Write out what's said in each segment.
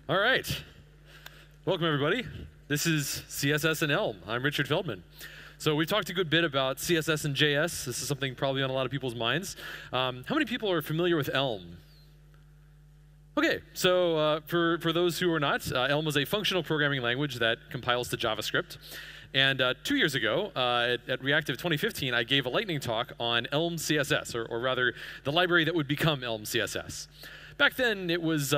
All right. Welcome, everybody. This is CSS and Elm. I'm Richard Feldman. So we've talked a good bit about CSS and JS. This is something probably on a lot of people's minds. How many people are familiar with Elm? OK, so for those who are not, Elm is a functional programming language that compiles to JavaScript. And 2 years ago, at Reactive 2015, I gave a lightning talk on Elm CSS, or rather, the library that would become Elm CSS. Back then, it was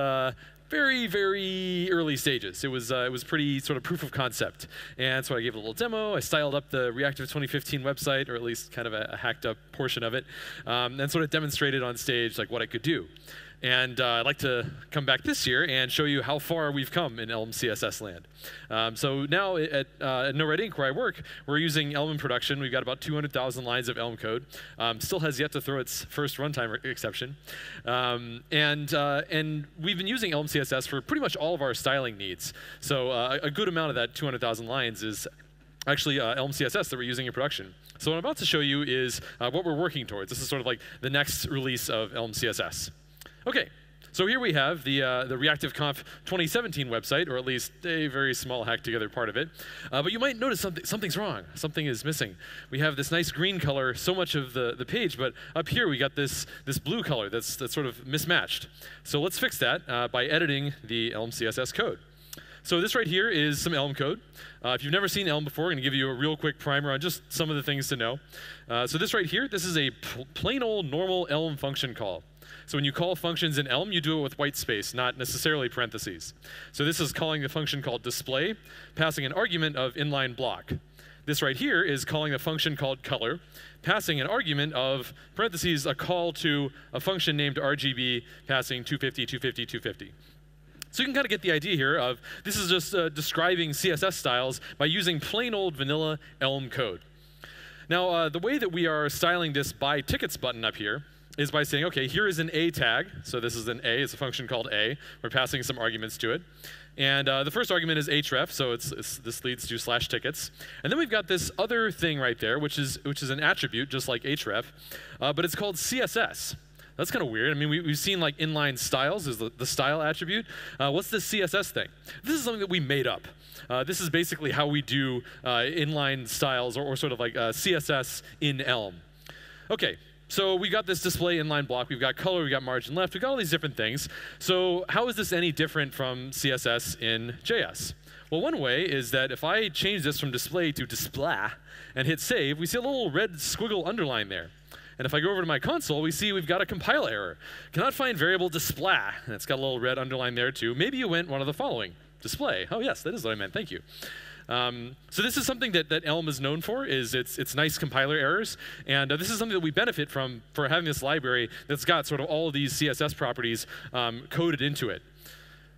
very, very early stages. It was pretty sort of proof of concept. And so I gave a little demo. I styled up the Reactive 2015 website, or at least kind of a hacked up portion of it, and sort of demonstrated on stage like what I could do. And I'd like to come back this year and show you how far we've come in Elm CSS land. So now at No Red Ink, where I work, we're using Elm in production. We've got about 200,000 lines of Elm code. Still has yet to throw its first runtime exception. And we've been using Elm CSS for pretty much all of our styling needs. So a good amount of that 200,000 lines is actually Elm CSS that we're using in production. So what I'm about to show you is what we're working towards. This is sort of like the next release of Elm CSS. OK, so here we have the ReactiveConf 2017 website, or at least a very small hacked together part of it. But you might notice something's wrong. Something is missing. We have this nice green color so much of the page, but up here we got this blue color that's sort of mismatched. So let's fix that by editing the Elm CSS code. So this right here is some Elm code. If you've never seen Elm before, I'm going to give you a real quick primer on just some of the things to know. So this right here, this is a plain old normal Elm function call. So when you call functions in Elm, you do it with white space, not necessarily parentheses. So this is calling the function called display, passing an argument of inline block. This right here is calling a function called color, passing an argument of parentheses, a call to a function named RGB, passing 250, 250, 250. So you can kind of get the idea here of this is just describing CSS styles by using plain old vanilla Elm code. Now, the way that we are styling this by tickets button up here is by saying, OK, here is an A tag. So this is an A. It's a function called A. We're passing some arguments to it. And the first argument is href, so this leads to /tickets. And then we've got this other thing right there, which is an attribute, just like href, but it's called CSS. That's kind of weird. I mean, we've seen like inline styles is the style attribute. What's this CSS thing? This is something that we made up. This is basically how we do inline styles, or sort of like CSS in Elm. OK. So we got this display inline block, we've got color, we've got margin left, we've got all these different things. So how is this any different from CSS in JS? Well, one way is that if I change this from display to display and hit save, we see a little red squiggle underline there. And if I go over to my console, we see we've got a compile error. Cannot find variable display. And it's got a little red underline there too. Maybe you went one of the following. Display. Oh yes, that is what I meant. Thank you. So this is something that Elm is known for, is its nice compiler errors. And this is something that we benefit from for having this library that's got sort of all of these CSS properties coded into it.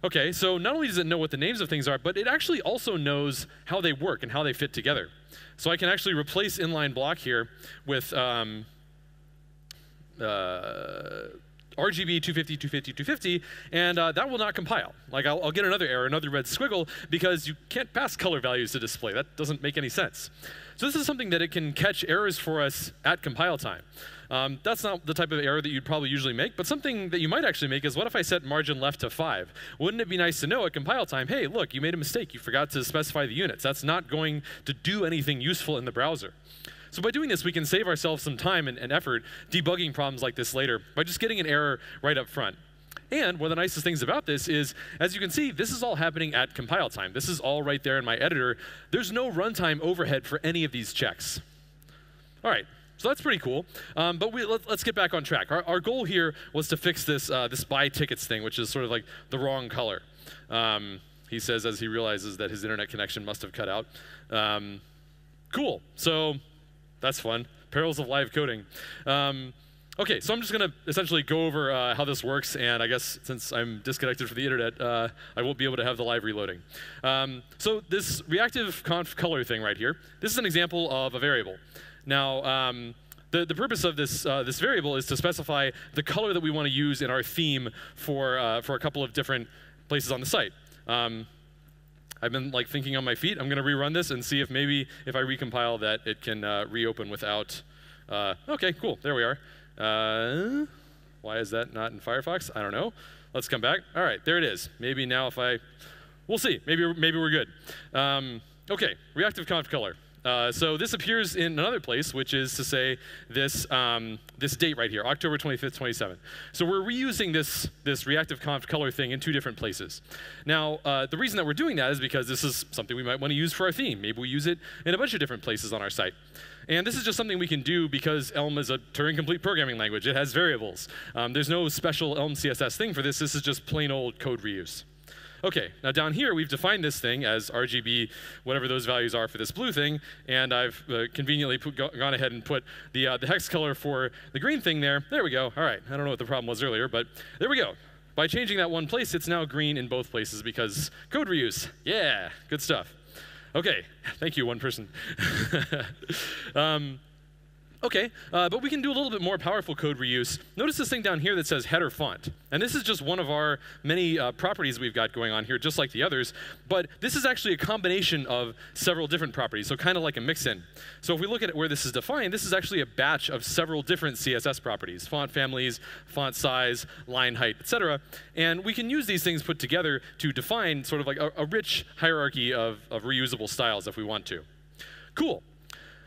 OK, so not only does it know what the names of things are, but it actually also knows how they work and how they fit together. So I can actually replace inline block here with RGB 250, 250, 250, and that will not compile. Like I'll get another error, another red squiggle, because you can't pass color values to display. That doesn't make any sense. So this is something that it can catch errors for us at compile time. That's not the type of error that you'd probably usually make, but something that you might actually make is, what if I set margin left to 5? Wouldn't it be nice to know at compile time, hey, look, you made a mistake. You forgot to specify the units. That's not going to do anything useful in the browser. So by doing this, we can save ourselves some time and effort debugging problems like this later by just getting an error right up front. And one of the nicest things about this is, as you can see, this is all happening at compile time. This is all right there in my editor. There's no runtime overhead for any of these checks. All right, so that's pretty cool. But let's get back on track. Our goal here was to fix this buy tickets thing, which is sort of like the wrong color. He says as he realizes that his internet connection must have cut out. Cool. So that's fun. Perils of live coding. OK, so I'm just going to essentially go over how this works. And I guess since I'm disconnected from the internet, I won't be able to have the live reloading. So this ReactiveConf color thing right here, this is an example of a variable. Now, the purpose of this variable is to specify the color that we want to use in our theme for a couple of different places on the site. I've been like thinking on my feet. I'm going to rerun this and see if maybe if I recompile that it can reopen without. OK, cool. There we are. Why is that not in Firefox? I don't know. Let's come back. All right, there it is. Maybe now if we'll see. Maybe we're good. OK, ReactiveConf color. So this appears in another place, which is to say this date right here, October 25th, 27. So we're reusing this ReactiveConf color thing in 2 different places. Now, the reason that we're doing that is because this is something we might want to use for our theme. Maybe we use it in a bunch of different places on our site. And this is just something we can do because Elm is a Turing-complete programming language. It has variables. There's no special Elm CSS thing for this. This is just plain old code reuse. OK, now down here, we've defined this thing as RGB, whatever those values are for this blue thing. And I've conveniently gone ahead and put the hex color for the green thing there. There we go. All right, I don't know what the problem was earlier, but there we go. By changing that one place, it's now green in both places because code reuse. Yeah, good stuff. OK, thank you, one person. OK, but we can do a little bit more powerful code reuse. Notice this thing down here that says header font. And this is just one of our many properties we've got going on here, just like the others. But this is actually a combination of several different properties, so kind of like a mix-in. So if we look at where this is defined, this is actually a batch of several different CSS properties, font families, font size, line height, et cetera. And we can use these things put together to define sort of like a rich hierarchy of reusable styles if we want to. Cool.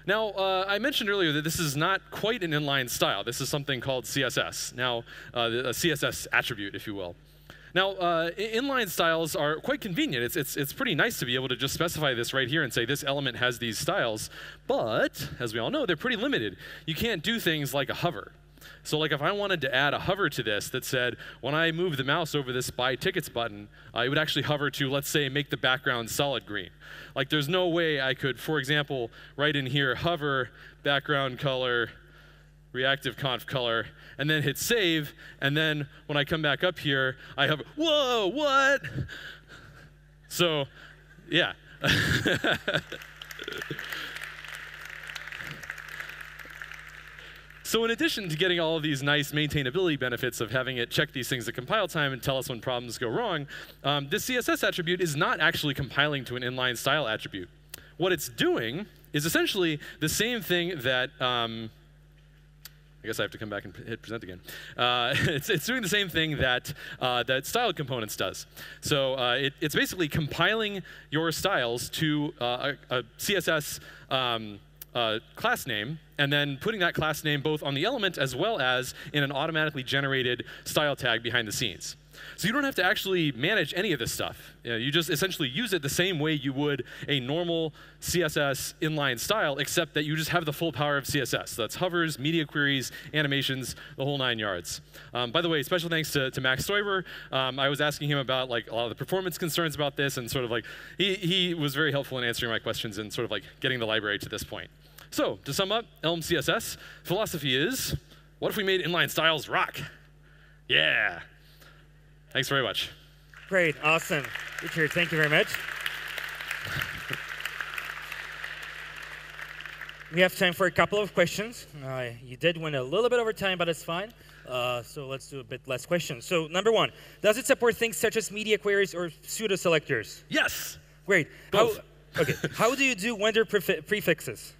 Now, I mentioned earlier that this is not quite an inline style. This is something called CSS. Now, a CSS attribute, if you will. Now, inline styles are quite convenient. It's pretty nice to be able to just specify this right here and say this element has these styles. But, as we all know, they're pretty limited. You can't do things like a hover. So like if I wanted to add a hover to this that said, when I move the mouse over this buy tickets button, it would actually hover to, let's say, make the background solid green. Like there's no way I could, for example, write in here, hover, background color, ReactiveConf color, and then hit save, and then when I come back up here, I hover, whoa, what? So, yeah. So in addition to getting all of these nice maintainability benefits of having it check these things at compile time and tell us when problems go wrong, this CSS attribute is not actually compiling to an inline style attribute. What it's doing is essentially the same thing that I guess I have to come back and hit present again. It's doing the same thing that that style components does. So it's basically compiling your styles to a CSS class name, and then putting that class name both on the element as well as in an automatically generated style tag behind the scenes. So you don't have to actually manage any of this stuff. You just essentially use it the same way you would a normal CSS inline style, except that you just have the full power of CSS. So that's hovers, media queries, animations, the whole 9 yards. By the way, special thanks to Max Stoiber. I was asking him about like a lot of the performance concerns about this, and sort of like he was very helpful in answering my questions and sort of like getting the library to this point. So to sum up, Elm CSS philosophy is, what if we made inline styles rock? Yeah. Thanks very much. Great, awesome. Richard, thank you very much. We have time for a couple of questions. You did win a little bit over time, but it's fine. So let's do a bit less questions. So number one, does it support things such as media queries or pseudo selectors? Yes. Great. Both. How do you do vendor prefixes?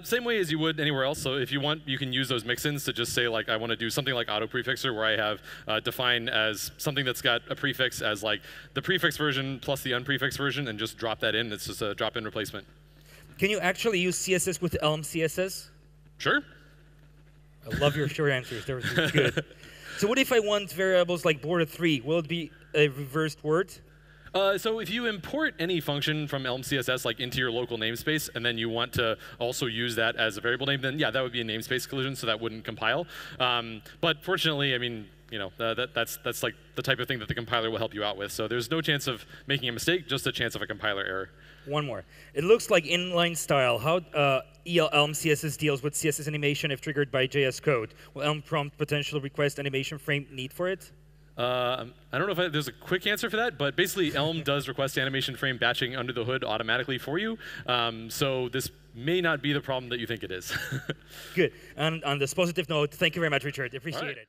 Same way as you would anywhere else. So if you want, you can use those mix-ins to just say, like, I want to do something like auto prefixer, where I have defined as something that's got a prefix as like the prefix version plus the unprefix version, and just drop that in. It's just a drop-in replacement. Can you actually use CSS with Elm CSS? Sure. I love your short answers. They were good. So what if I want variables like border 3? Will it be a reversed word? So if you import any function from Elm CSS like into your local namespace, and then you want to also use that as a variable name, then yeah, that would be a namespace collision, so that wouldn't compile. But fortunately, I mean, you know, that's like the type of thing that the compiler will help you out with. So there's no chance of making a mistake, just a chance of a compiler error. One more. It looks like inline style. How Elm CSS deals with CSS animation if triggered by JS code? Will Elm prompt potential request animation frame need for it? I don't know if there's a quick answer for that, but basically Elm does request animation frame batching under the hood automatically for you. So this may not be the problem that you think it is. Good. And on this positive note, thank you very much, Richard. Appreciate it.